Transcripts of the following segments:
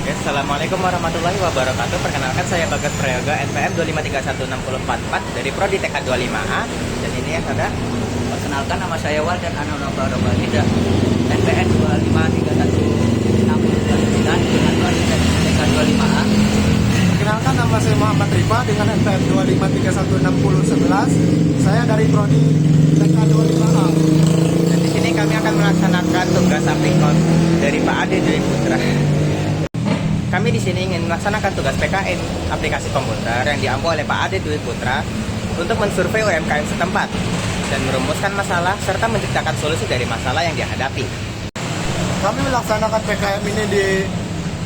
Ya, Assalamualaikum warahmatullahi wabarakatuh. Perkenalkan saya Bagas Prayoga, NPM 2531644 dari Prodi TK 25A. Dan ini yang ada. Perkenalkan, nama saya Wal dan Ana Nova Robalida, NPN 253169 dengan Prodi TK 25A. Perkenalkan, nama saya Muhammad Rifa dengan NPM 2531611. Saya dari Prodi TK 25A. Dan di sini kami akan melaksanakan tugas aplikon dari Pak Ade Dwi Putra. Kami di sini ingin melaksanakan tugas PKN aplikasi komputer yang diampu oleh Pak Ade Dwi Putra untuk mensurvei UMKM setempat dan merumuskan masalah serta menciptakan solusi dari masalah yang dihadapi. Kami melaksanakan PKM ini di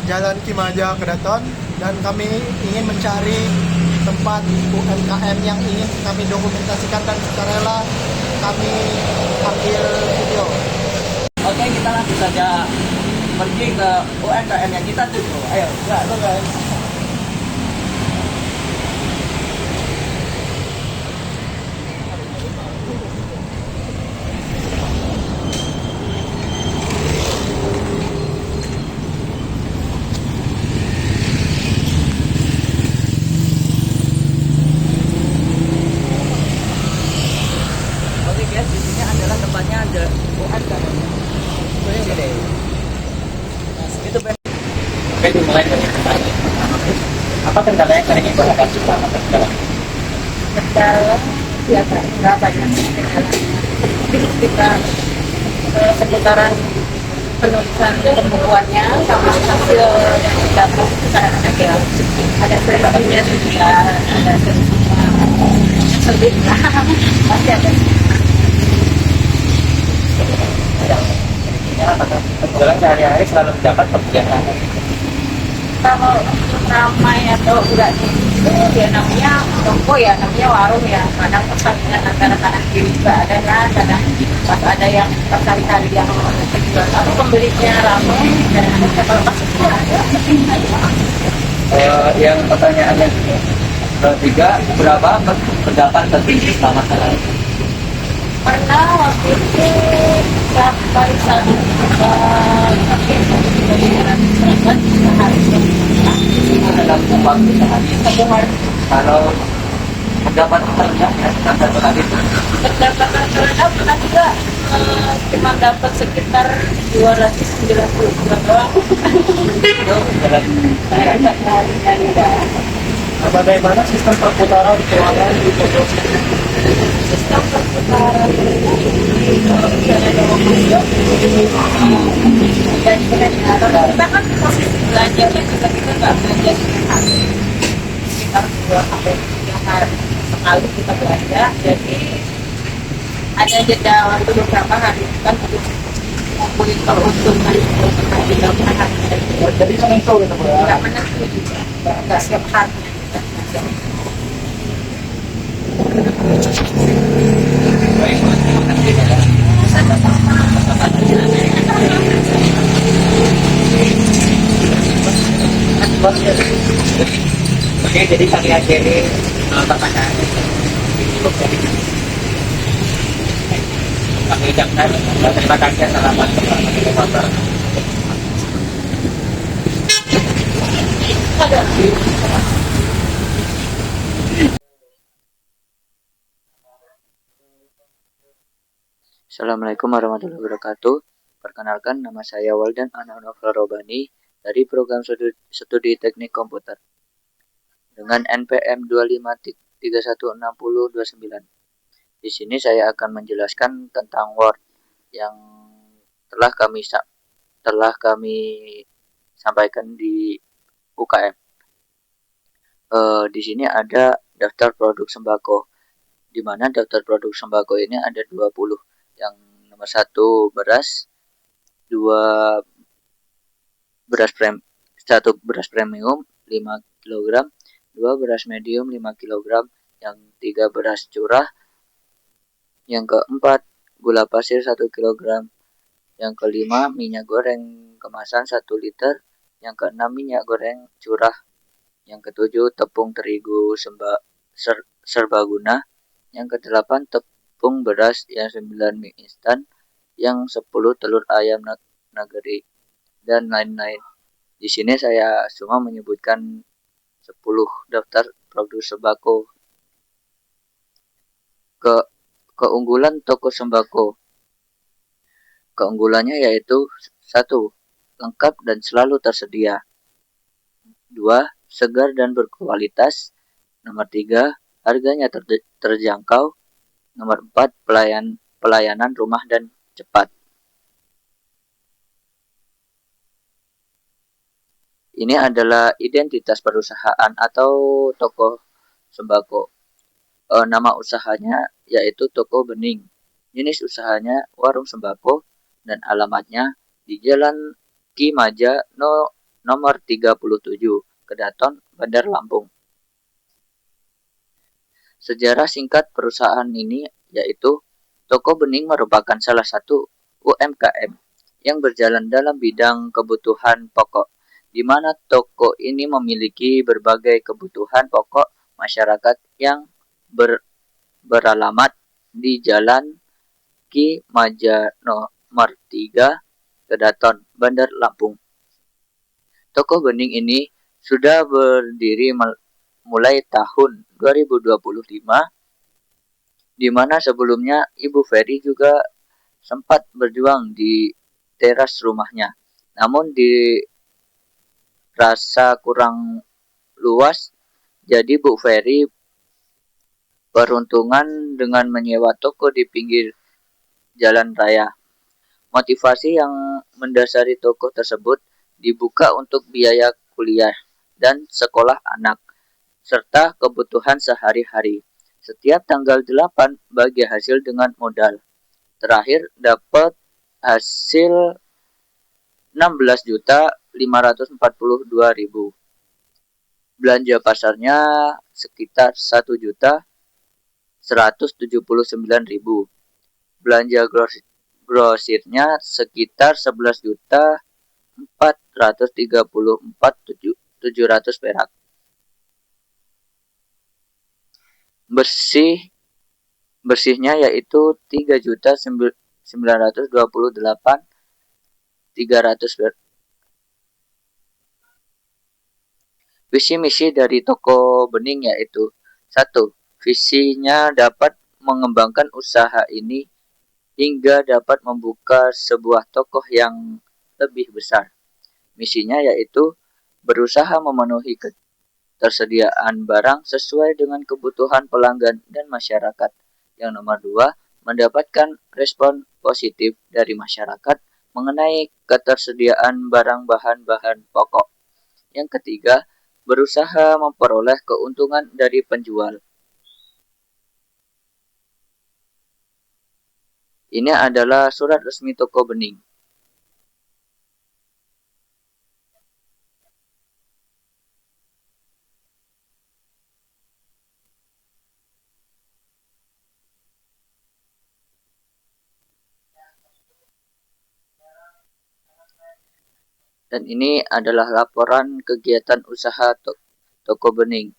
Jalan Kimaja, Kedaton, dan kami ingin mencari tempat UMKM yang ingin kami dokumentasikan dan sukarela kami ambil video. Oke, kita langsung saja pergi ke UMKM yang kita tuju. Ayo, guys. Oke guys, di sini adalah tempatnya ada UMKM. Ini deh. Itu Ben. Oke, dimulai dari pertanyaan. Apa kendala yang sering Ibu hadapi selama berjalan? Kendala biasa nggak banyak kendala di sekitar seputaran penulisan pembukuannya sama hasil yang didapat kadang-kadang ya ada sedikitnya juga ada sedikit pasti ada. Yang intinya apakah kebetulan sehari-hari selalu mendapat pekerjaan? Kalau untuk ramai atau enggak itu ya namanya toko ya namanya warung ya kadang persaingan antara kanan kiri juga ada kan kadang pas ada yang tercari-cari yang jual atau pembelinya ramai dan ada kalau pas Yang pertanyaan yang ketiga, berapa pendapat tertinggi selama sehari? pernah waktu itu sampai satu sehari Dalam waktu sehari. satu hari Kalau pendapat terendah ya, satu kali itu pendapatan terendah pernah juga cuma dapat sekitar 290 doang. dalam Saya nggak nyari Bagaimana sistem perputaran keuangan di Pondok? sistem perputaran kalau misalnya ada uang masuk dan kita kan posisi belanjanya juga kita nggak belanja setiap hari sekitar 2 sampai 3 hari sekali kita belanja jadi ada jeda waktu beberapa hari kan untuk ngumpulin keuntungan untuk kita hari Jadi menentu gitu Bu ya. nggak menentu juga nggak setiap hari baik, terima kasih ya. Oke, jadi kami akhiri pertanyaan cukup dari kami ucapkan terima kasih assalamualaikum warahmatullahi wabarakatuh. Assalamualaikum warahmatullahi wabarakatuh. Perkenalkan, nama saya Waldan Ana Nova Robani dari program studi teknik komputer dengan NPM 2531609. Di sini saya akan menjelaskan tentang Word yang telah kami sampaikan di UKM. Di sini ada daftar produk sembako, di mana daftar produk sembako ini ada 20. Yang nomor 1 beras, 2 1 beras premium 5 kg, 2 beras medium 5 kg, yang 3 beras curah, yang keempat gula pasir 1 kg, yang kelima minyak goreng kemasan 1 liter, yang keenam minyak goreng curah, yang ketujuh tepung terigu serbaguna, yang kedelapan tepung beras yang 9 mie instan, yang 10 telur ayam negeri, dan lain-lain. Di sini saya cuma menyebutkan 10 daftar produk sembako. Keunggulan toko sembako. Keunggulannya yaitu 1. Lengkap dan selalu tersedia. 2. Segar dan berkualitas. Nomor 3. Harganya terjangkau. Nomor 4. Pelayanan rumah dan cepat. Ini adalah identitas perusahaan atau toko sembako. Nama usahanya yaitu Toko Bening. Jenis usahanya warung sembako dan alamatnya di Jalan Ki Maja nomor 37, Kedaton, Bandar Lampung. Sejarah singkat perusahaan ini yaitu Toko Bening merupakan salah satu UMKM yang berjalan dalam bidang kebutuhan pokok, di mana toko ini memiliki berbagai kebutuhan pokok masyarakat yang beralamat di Jalan Ki Maja nomor 3, Kedaton, Bandar Lampung. Toko Bening ini sudah berdiri mulai tahun 2025, di mana sebelumnya Ibu Ferry juga sempat berjuang di teras rumahnya. Namun dirasa kurang luas, jadi Bu Ferry peruntungan dengan menyewa toko di pinggir jalan raya. Motivasi yang mendasari toko tersebut dibuka untuk biaya kuliah dan sekolah anak, serta kebutuhan sehari-hari. Setiap tanggal 8 bagi hasil dengan modal. Terakhir dapat hasil 16.542.000. Belanja pasarnya sekitar 1.179.000. Belanja grosirnya sekitar 11.434.700 perak. Bersihnya yaitu 3.928.300 perak. Visi misi dari Toko Bening yaitu 1. Visinya dapat mengembangkan usaha ini hingga dapat membuka sebuah toko yang lebih besar. Misinya yaitu berusaha memenuhi ketersediaan barang sesuai dengan kebutuhan pelanggan dan masyarakat. Yang nomor 2, mendapatkan respon positif dari masyarakat mengenai ketersediaan barang bahan-bahan pokok. Yang ketiga, berusaha memperoleh keuntungan dari penjual. Ini adalah surat resmi Toko Bening. Dan ini adalah laporan kegiatan usaha Toko Bening.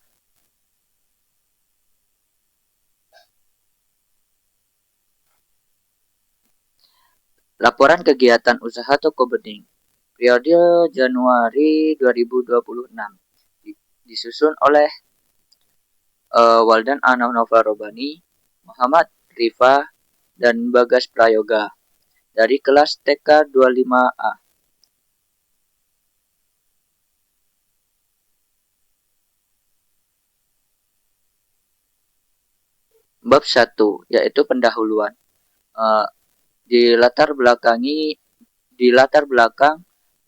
Laporan kegiatan usaha Toko Bening periode Januari 2026 disusun oleh Waldan Ananova Robani, Muhammad Rifa, dan Bagas Prayoga dari kelas TK 25A. Bab 1 yaitu pendahuluan. Di latar belakang,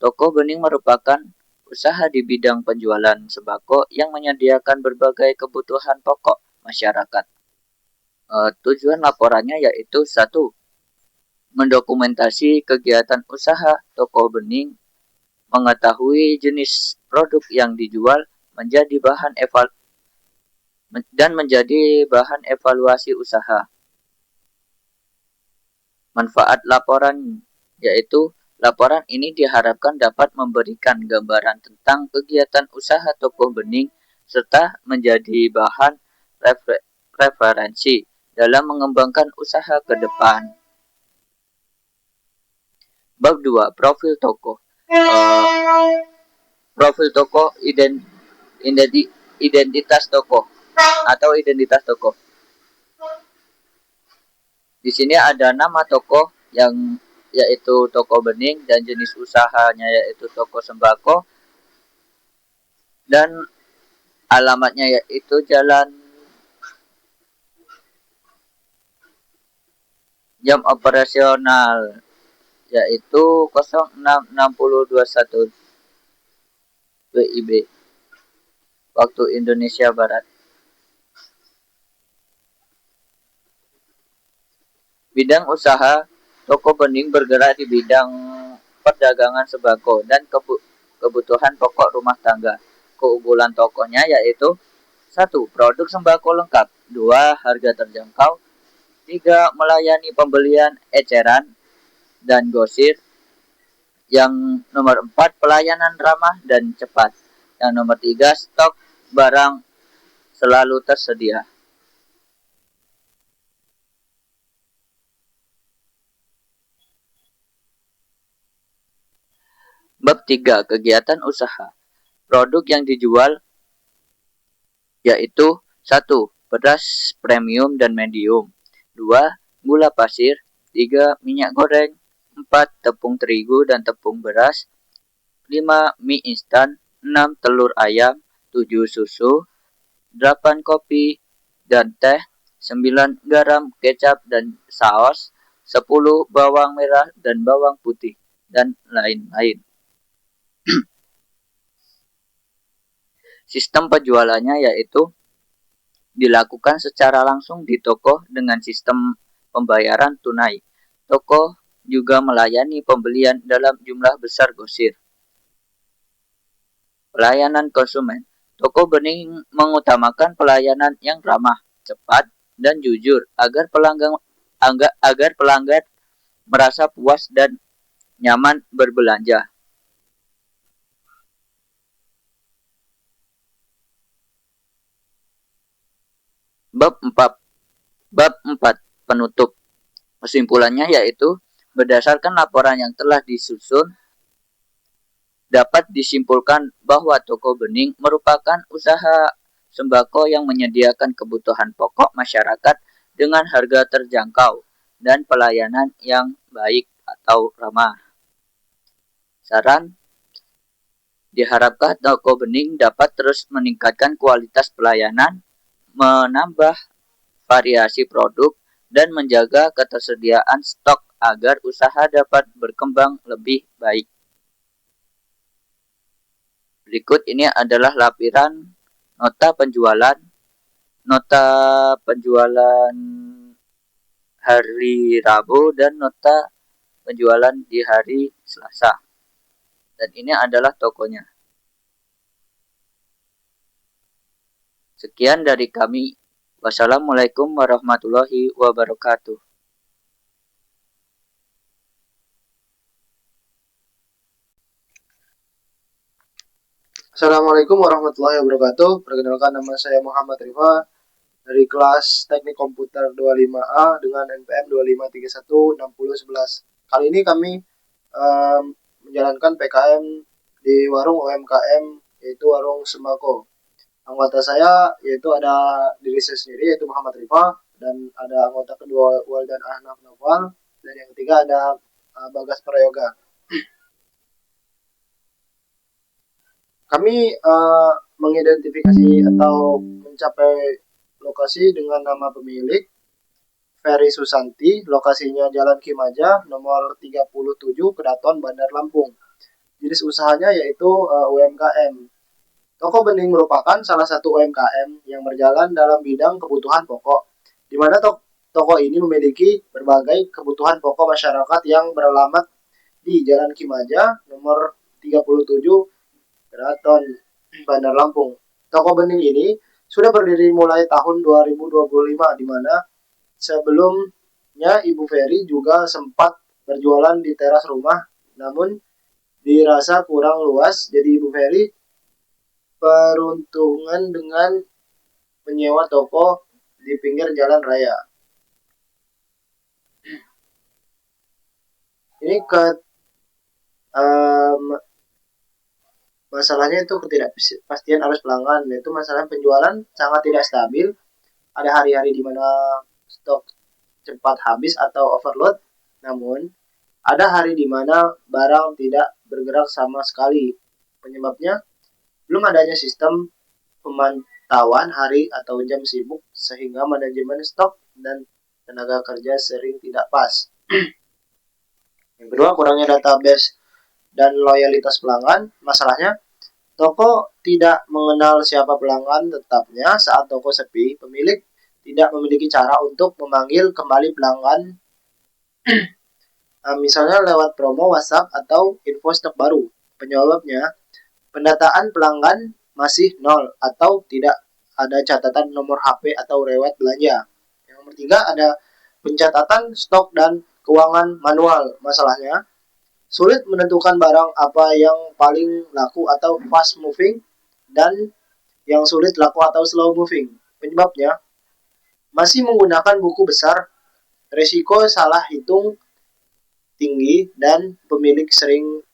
Toko Bening merupakan usaha di bidang penjualan sembako yang menyediakan berbagai kebutuhan pokok masyarakat. Tujuan laporannya yaitu 1. Mendokumentasi kegiatan usaha Toko Bening, mengetahui jenis produk yang dijual menjadi bahan evaluasi usaha. Manfaat laporan yaitu laporan ini diharapkan dapat memberikan gambaran tentang kegiatan usaha Toko Bening serta menjadi bahan referensi dalam mengembangkan usaha ke depan. Bab 2, profil toko. Profil toko, identitas toko atau identitas toko. Di sini ada nama toko yang yaitu toko bening dan jenis usahanya yaitu toko sembako dan alamatnya yaitu Jalan jam operasional yaitu 06.6021 WIB waktu Indonesia Barat. Bidang usaha toko bening bergerak di bidang perdagangan sembako dan kebutuhan pokok rumah tangga. Keunggulan tokonya yaitu 1. Produk sembako lengkap. 2. Harga terjangkau. 3. Melayani pembelian eceran dan gosir. Yang nomor 4. Pelayanan ramah dan cepat. Yang nomor 3. Stok barang selalu tersedia. Bab 3. Kegiatan usaha. Produk yang dijual yaitu 1. Beras premium dan medium. 2. Gula pasir. 3. Minyak goreng. 4. Tepung terigu dan tepung beras. 5. Mie instan. 6. Telur ayam. 7. Susu. 8. Kopi dan teh. 9. Garam, kecap, dan saus. 10. Bawang merah dan bawang putih. Dan lain-lain. Sistem penjualannya yaitu dilakukan secara langsung di toko dengan sistem pembayaran tunai. Toko juga melayani pembelian dalam jumlah besar grosir. Pelayanan konsumen. Toko bening mengutamakan pelayanan yang ramah, cepat, dan jujur agar pelanggan merasa puas dan nyaman berbelanja. Bab 4 penutup. Kesimpulannya yaitu berdasarkan laporan yang telah disusun dapat disimpulkan bahwa toko bening merupakan usaha sembako yang menyediakan kebutuhan pokok masyarakat dengan harga terjangkau dan pelayanan yang baik atau ramah. Saran, diharapkan toko bening dapat terus meningkatkan kualitas pelayanan, menambah variasi produk, dan menjaga ketersediaan stok agar usaha dapat berkembang lebih baik. Berikut ini adalah lampiran nota penjualan hari Rabu dan nota penjualan di hari Selasa. Dan ini adalah tokonya. Sekian dari kami. Wassalamualaikum warahmatullahi wabarakatuh. Assalamualaikum warahmatullahi wabarakatuh. Perkenalkan, nama saya Muhammad Rifa dari kelas Teknik Komputer 25A dengan NPM 25316011. Kali ini kami menjalankan PKM di warung UMKM yaitu warung sembako. Anggota saya yaitu ada diri saya sendiri yaitu Muhammad Rifa, dan ada anggota kedua Waldan Ahnaf Noval, dan yang ketiga ada Bagas Prayoga. Kami mengidentifikasi atau mencapai lokasi dengan nama pemilik Ferry Susanti, lokasinya Jalan Kimaja nomor 37 Keraton Bandar Lampung. Jenis usahanya yaitu UMKM. Toko bening merupakan salah satu UMKM yang berjalan dalam bidang kebutuhan pokok, di mana toko ini memiliki berbagai kebutuhan pokok masyarakat yang beralamat di Jalan Kimaja nomor 37 Keraton Bandar Lampung. Toko bening ini sudah berdiri mulai tahun 2025, di mana sebelumnya Ibu Ferry juga sempat berjualan di teras rumah, namun dirasa kurang luas, jadi Ibu Ferry peruntungan dengan menyewa toko di pinggir jalan raya. Ini Masalahnya itu ketidakpastian arus pelanggan, yaitu masalah penjualan sangat tidak stabil. Ada hari-hari di mana stok cepat habis atau overload, namun ada hari di mana barang tidak bergerak sama sekali. Penyebabnya belum adanya sistem pemantauan hari atau jam sibuk sehingga manajemen stok dan tenaga kerja sering tidak pas. Yang kedua, kurangnya database dan loyalitas pelanggan. Masalahnya, toko tidak mengenal siapa pelanggan tetapnya saat toko sepi. Pemilik tidak memiliki cara untuk memanggil kembali pelanggan, misalnya lewat promo WhatsApp atau info stok baru. Penyebabnya, pendataan pelanggan masih nol atau tidak ada catatan nomor HP atau riwayat belanja. Yang ketiga, ada pencatatan stok dan keuangan manual. Masalahnya, sulit menentukan barang apa yang paling laku atau fast moving dan yang sulit laku atau slow moving. Penyebabnya, masih menggunakan buku besar, risiko salah hitung tinggi, dan pemilik sering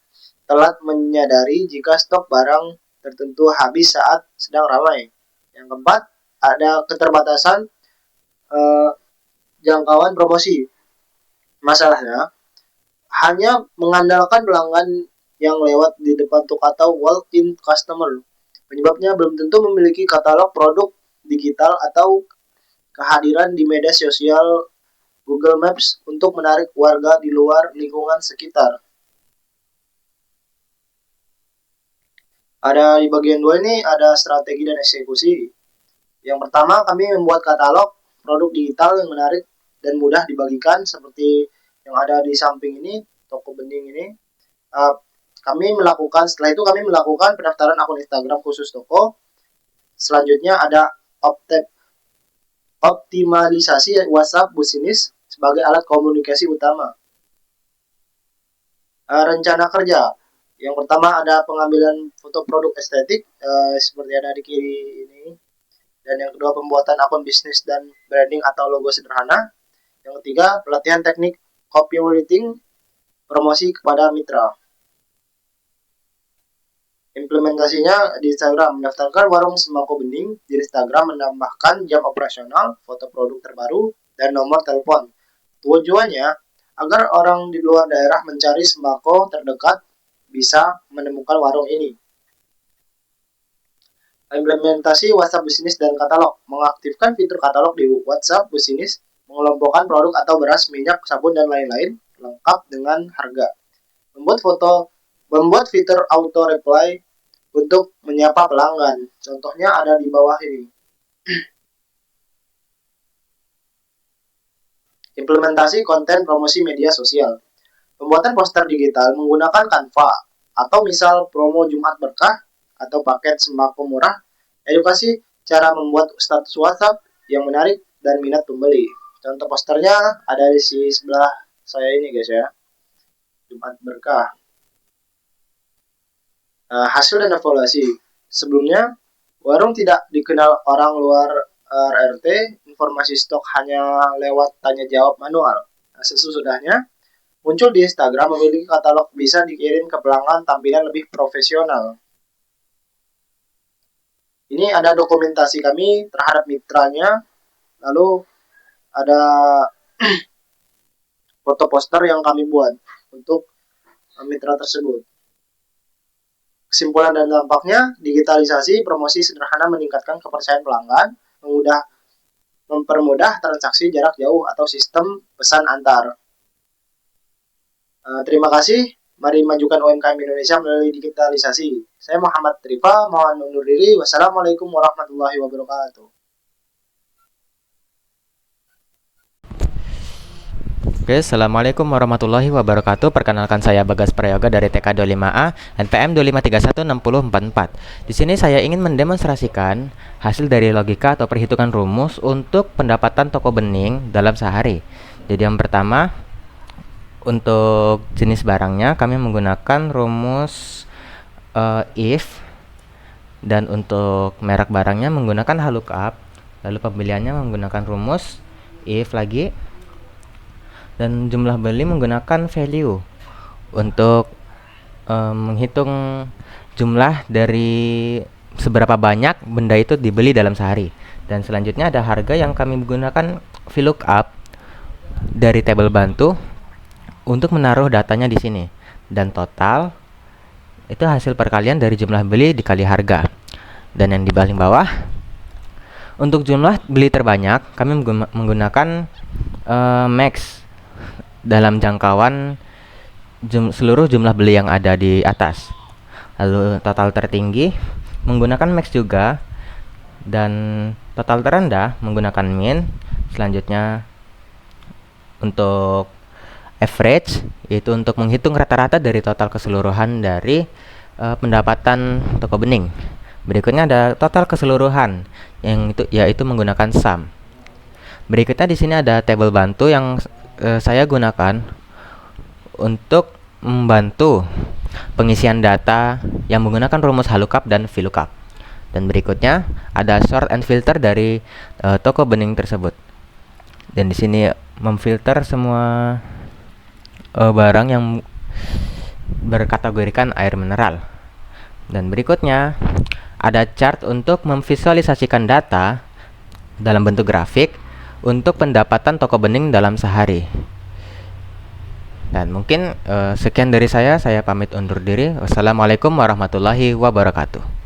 telat menyadari jika stok barang tertentu habis saat sedang ramai. Yang keempat, ada keterbatasan jangkauan promosi. Masalahnya, hanya mengandalkan pelanggan yang lewat di depan toko atau walk-in customer. Penyebabnya belum tentu memiliki katalog produk digital atau kehadiran di media sosial Google Maps untuk menarik warga di luar lingkungan sekitar. Ada di bagian 2 ini ada strategi dan eksekusi. Yang pertama, kami membuat katalog produk digital yang menarik dan mudah dibagikan seperti yang ada di samping ini, toko bening ini. Setelah itu kami melakukan pendaftaran akun Instagram khusus toko. Selanjutnya ada optimalisasi WhatsApp bisnis sebagai alat komunikasi utama. Rencana kerja. Yang pertama ada pengambilan foto produk estetik seperti ada di kiri ini. Dan yang kedua pembuatan akun bisnis dan branding atau logo sederhana. Yang ketiga pelatihan teknik copywriting, promosi kepada mitra. Implementasinya di Instagram, mendaftarkan warung sembako bening di Instagram, menambahkan jam operasional, foto produk terbaru, dan nomor telepon. Tujuannya agar orang di luar daerah mencari sembako terdekat bisa menemukan warung ini. Implementasi WhatsApp bisnis dan katalog, mengaktifkan fitur katalog di WhatsApp bisnis, mengelompokkan produk atau beras, minyak, sabun, dan lain-lain lengkap dengan harga. Membuat fitur auto reply untuk menyapa pelanggan. Contohnya ada di bawah ini. Implementasi konten promosi media sosial. Pembuatan poster digital menggunakan Canva atau misal promo Jumat Berkah atau paket sembako murah. Edukasi cara membuat status WhatsApp yang menarik dan minat pembeli. Contoh posternya ada di sebelah saya ini guys ya. Jumat Berkah. Hasil dan evaluasi. Sebelumnya, warung tidak dikenal orang luar RRT, informasi stok hanya lewat tanya jawab manual. Sesudahnya, muncul di Instagram, memiliki katalog bisa dikirim ke pelanggan, tampilan lebih profesional. Ini ada dokumentasi kami terhadap mitranya, lalu ada foto poster yang kami buat untuk mitra tersebut. Kesimpulan dan dampaknya, digitalisasi promosi sederhana meningkatkan kepercayaan pelanggan, mempermudah transaksi jarak jauh atau sistem pesan antar. Terima kasih. Mari majukan UMKM Indonesia melalui digitalisasi. Saya Muhammad Trifa, mohon undur diri. Wassalamualaikum warahmatullahi wabarakatuh. Oke, Assalamualaikum warahmatullahi wabarakatuh. Perkenalkan saya Bagas Prayoga dari TK 25A, NPM 25316044. Di sini saya ingin mendemonstrasikan hasil dari logika atau perhitungan rumus untuk pendapatan toko bening dalam sehari. Jadi yang pertama, untuk jenis barangnya kami menggunakan rumus if, dan untuk merek barangnya menggunakan lookup. Lalu pembeliannya menggunakan rumus if lagi, dan jumlah beli menggunakan value. Untuk menghitung jumlah dari seberapa banyak benda itu dibeli dalam sehari. Dan selanjutnya ada harga yang kami menggunakan VLOOKUP dari tabel bantu untuk menaruh datanya di sini. Dan total itu hasil perkalian dari jumlah beli dikali harga. Dan yang di paling bawah, untuk jumlah beli terbanyak kami menggunakan max dalam jangkauan seluruh jumlah beli yang ada di atas. Lalu total tertinggi menggunakan max juga, dan total terendah menggunakan min. Selanjutnya untuk average, yaitu untuk menghitung rata-rata dari total keseluruhan dari pendapatan toko bening. Berikutnya ada total keseluruhan, yang itu yaitu menggunakan sum. Berikutnya di sini ada tabel bantu yang saya gunakan untuk membantu pengisian data yang menggunakan rumus HLOOKUP dan VLOOKUP. Dan berikutnya ada sort and filter dari toko bening tersebut. Dan di sini memfilter semua barang yang berkategorikan air mineral. Dan berikutnya ada chart untuk memvisualisasikan data dalam bentuk grafik untuk pendapatan toko bening dalam sehari. Dan mungkin sekian dari saya pamit undur diri. Wassalamualaikum warahmatullahi wabarakatuh.